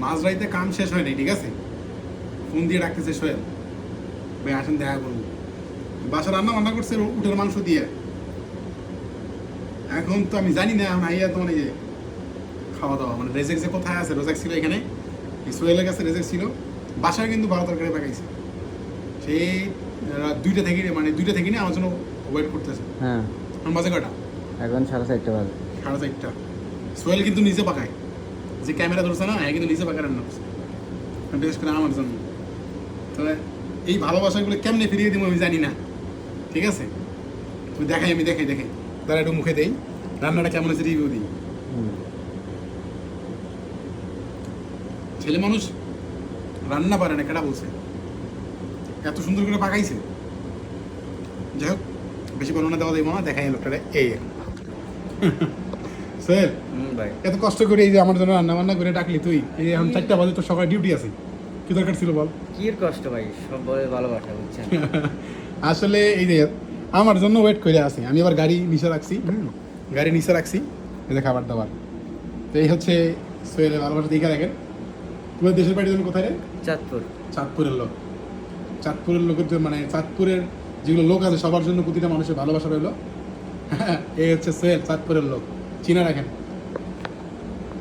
মাঝরাইতে কাম শেষ হয়নি, ঠিক আছে, ফোন দিয়ে ডাকতেছে সোহেল ভাই আসেন দেখা করবো। বাসা রান্না করছে উটের মাংস দিয়ে। এখন তো আমি জানি না এখন আইয়া তো মানে যে খাওয়া দাওয়া মানে রেজেক যে কোথায় আছে, রোজাক ছিল এখানে, সোহেলের কাছে রেজেক ছিল, বাসায় কিন্তু 12 তরকারি পাকাইছে। সেই দুইটা থেকে নিয়ে আমার জন্য ওয়েট করতেছে। হ্যাঁ আমার বাজে কটা? এখন 4:30 বাজে। 4:30। সোহেল কিন্তু নিজে পাকায়, যে ক্যামেরা ধরছে না, হ্যাঁ কিন্তু নিজে পাকায় রান্না করছে, বিশেষ করে আমার জন্য। তাহলে এই ভালোবাসাগুলো কেমনে ফিরিয়ে দিব আমি জানি না, ঠিক আছে? তুমি আমি দেখাই তারা একটু মুখে দেই রান্নাটা কেমন আছে, রিভিউ দিই। ছেলে মানুষ রান্না পারে না, কেটা বলছে? এত সুন্দর করে পাকাইছে। যাই হোক, বেশি বর্ণনা দেওয়া যাইব না, দেখাই লোকটারে। এই স্যার ভাই এত কষ্ট করে এই যে আমার জন্য রান্না বান্না করে ডাকলি তুই, এই এখন 4টা বাজে, তোর সকালে ডিউটি আছে, কি দরকার ছিল বল? কি কষ্ট ভাই, সবাই ভালোবাসা বুঝছেন। আসলে এই যে আমার জন্য ওয়েট করে আছি, আমি আবার গাড়ি নিচে রাখছি, এই যে খাবার দাবার। তো এই হচ্ছে সোহেলের ভালোবাসা। দেখে দেখেন, তোমার দেশের বাড়ি যেন কোথায় রে? চাঁদপুরের লোক। চাঁদপুরের লোকের জন্য মানে চাঁদপুরের যেগুলো লোক আছে সবার জন্য প্রতিটা মানুষের ভালোবাসা রইলো। এই হচ্ছে সোহেল, চাঁদপুরের লোক, চিনা রাখেন।